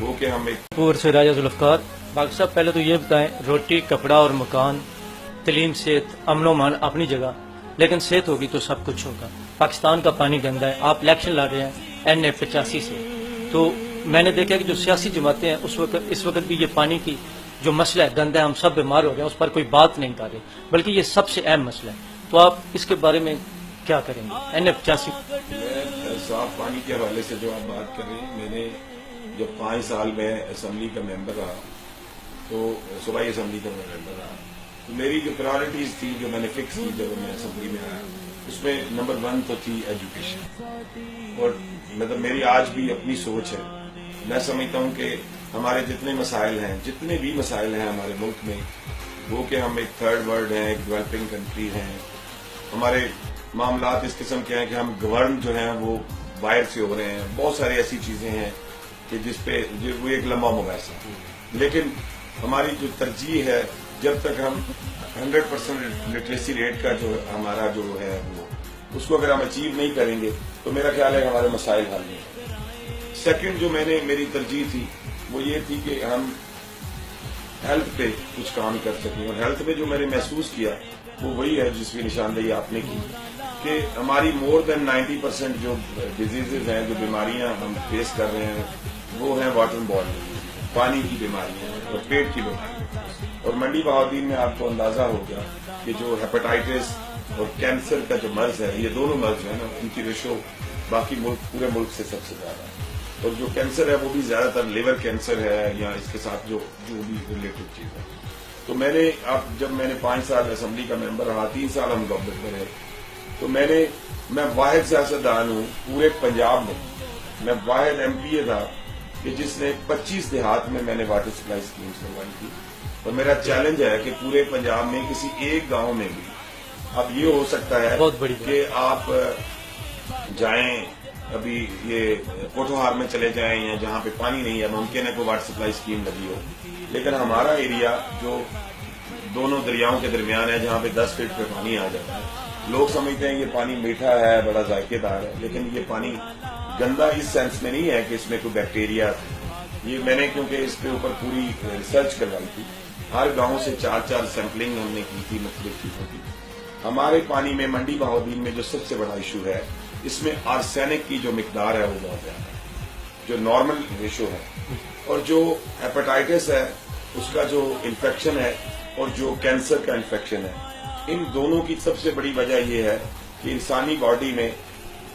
وہ کہ ہم ایک پور سے راجہ ذوالفقار باقی صاحب، پہلے تو یہ بتائیں، روٹی کپڑا اور مکان، تعلیم صحت امن و امان اپنی جگہ، لیکن صحت ہوگی تو سب کچھ ہوگا۔ پاکستان کا پانی گندا ہے، آپ الیکشن لڑ رہے ہیں NA85 سے، تو میں نے دیکھا کہ جو سیاسی جماعتیں ہیں اس وقت بھی یہ پانی کی جو مسئلہ ہے گندا ہے، ہم سب بیمار ہو گئے ہیں، اس پر کوئی بات نہیں کر رہے، بلکہ یہ سب سے اہم مسئلہ ہے، تو آپ اس کے بارے میں کیا کریں گے؟ NA85 میں صاف پانی کے حوالے سے جو آپ بات کر رہے ہیں، میں نے جب 5 سال میں اسمبلی کا ممبر رہا تو صوبائی اسمبلی کا ممبر رہا تو میری جو پرائرٹیز تھی جو میں نے فکس کی جب میں اسمبلی میں آیا، اس میں نمبر 1 تو تھی ایجوکیشن، اور مطلب میری آج بھی اپنی سوچ ہے، میں سمجھتا ہوں کہ ہمارے جتنے مسائل ہیں، جتنے بھی مسائل ہیں ہمارے ملک میں، وہ کہ ہم ایک تھرڈ ورلڈ ہیں، ایک ڈیولپنگ کنٹری ہیں، ہمارے معاملات اس قسم کے ہیں کہ ہم گورن جو ہیں وہ باہر سے ہو رہے ہیں، بہت ساری ایسی چیزیں ہیں کہ جس پہ وہ ایک لمبا مباحثہ ہے، لیکن ہماری جو ترجیح ہے جب تک ہم 100% لٹریسی ریٹ کا جو ہمارا جو ہے وہ اس کو اگر ہم اچیو نہیں کریں گے تو میرا خیال ہے ہمارے مسائل حل نہیں۔ سیکنڈ جو میری ترجیح تھی وہ یہ تھی کہ ہم ہیلتھ پہ کچھ کام کر سکیں، اور ہیلتھ میں جو میں نے محسوس کیا وہ وہی ہے جس کی نشاندہی آپ نے کی کہ ہماری مور دین 90% جو ڈیزیزز ہیں، جو بیماریاں ہم فیس کر رہے ہیں، وہ ہیں واٹر بورن، پانی کی بیماریاں اور پیٹ کی بیماریاں، اور منڈی بہاؤدین میں آپ کو اندازہ ہوگا کہ جو ہیپاٹائٹس اور کینسر کا جو مرض ہے، یہ دونوں مرض ہیں نا، ان کی ریشو باقی پورے ملک سے سب سے زیادہ ہے، اور جو کینسر ہے وہ بھی زیادہ تر لیور کینسر ہے یا اس کے ساتھ جو بھی ریلیٹڈ چیز ہے۔ تو میں نے جب میں نے 5 سال اسمبلی کا ممبر رہا، 3 سال ہم گورنمنٹ میں رہے، تو میں واحد سیاستدان ہوں پورے پنجاب میں واحد MP تھا کہ جس نے 25 دیہات میں نے واٹر سپلائی اسکیمز کروائی تھی، اور میرا چیلنج ہے کہ پورے پنجاب میں کسی ایک گاؤں میں بھی اب یہ ہو سکتا ہے کہ آپ جائیں ابھی یہ کوٹھوہار میں چلے جائیں یا جہاں پہ پانی نہیں ہے، ممکن ہے کوئی واٹر سپلائی اسکیم لگی ہو، لیکن ہمارا ایریا جو دونوں دریاؤں کے درمیان ہے جہاں پہ 10 فٹ پہ پانی آ جاتا ہے، لوگ سمجھتے ہیں یہ پانی میٹھا ہے، بڑا ذائقے دار ہے، لیکن یہ پانی گندا اس سینس میں نہیں ہے کہ اس میں کوئی بیکٹیریا، یہ میں نے کیونکہ اس کے اوپر پوری ریسرچ کروائی تھی، ہر گاؤں سے 4 سیمپلنگ ہم نے کی تھی مختلف چیزوں کی۔ ہمارے پانی میں منڈی بہاؤدین میں جو سب سے بڑا ایشو ہے، اس میں آرسینک کی جو مقدار ہے وہ بہت زیادہ ہے، جو نارمل ریشو ہے، اور جو ہیپاٹائٹس ہے اس کا جو انفیکشن ہے اور جو کینسر کا انفیکشن ہے، ان دونوں کی سب سے بڑی وجہ یہ ہے کہ انسانی باڈی میں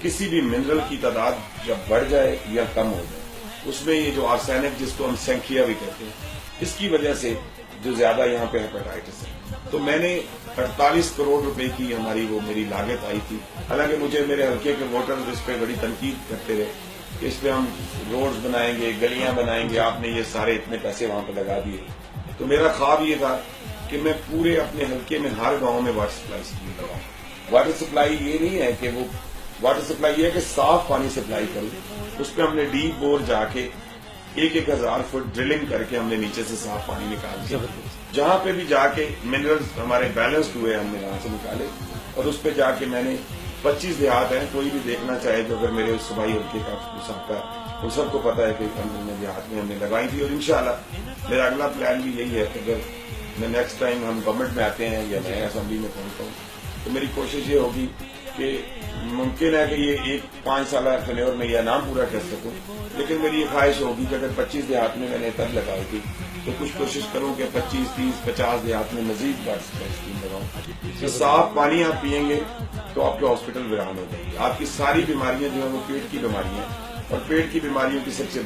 کسی بھی منرل کی تعداد جب بڑھ جائے یا کم ہو جائے، اس میں یہ جو آرسینک جس کو ہم سینکھیا بھی کہتے ہیں، اس کی وجہ سے جو زیادہ یہاں پہ ہیپاٹائٹس ہے۔ تو میں نے 48 کروڑ روپے کی وہ میری لاگت آئی تھی، حالانکہ مجھے میرے حلقے کے ووٹر اس پہ بڑی تنقید کرتے رہے کہ اس پہ ہم روڈز بنائیں گے، گلیاں بنائیں گے، آپ نے یہ سارے اتنے پیسے وہاں پہ لگا دیے۔ تو میرا خواب یہ تھا کہ میں پورے اپنے حلقے میں ہر گاؤں میں واٹر سپلائی اسکیم لگاؤں۔ واٹر سپلائی یہ نہیں ہے کہ وہ واٹر سپلائی یہ ہے کہ صاف پانی سپلائی کروں، اس پہ ہم نے ڈیپ بور جا کے 1,000 فٹ ڈرلنگ کر کے ہم نے نیچے سے صاف پانی نکال دیا، جہاں پہ بھی جا کے منرلز ہمارے بیلنسڈ ہوئے ہم نے وہاں سے نکالے، اور اس پہ جا کے میں نے 25 دیہات ہیں، کوئی بھی دیکھنا چاہے جو اگر میرے اس صوبائی حلقے کا مسابقہ ہے ان سب کو پتا ہے کہ ہم نے دیہات میں ہم نے لگائی تھی، اور انشاءاللہ میرا اگلا پلان بھی یہی ہے کہ اگر میں نیکسٹ ٹائم ہم گورنمنٹ میں آتے ہیں یا میں اسمبلی میں پہنچتا ہوں تو میری کوشش یہ ہوگی کہ ممکن ہے کہ یہ 5 سالہ ٹینیور میں یہ نام پورا کر سکوں، لیکن میری یہ خواہش ہوگی کہ اگر 25 دیہات میں نے تب لگائی تھی تو کچھ کوشش کروں کہ 25، 30، 50 دیہات میں مزید واٹر سپلائی اسکیم لگاؤں کہ صاف پانی آپ پیئیں گے تو آپ کے ہاسپٹل ویران ہو جائیں گے، آپ کی ساری بیماریاں جو ہیں وہ پیٹ کی بیماریاں ہیں، اور پیٹ کی بیماریوں کی سب سے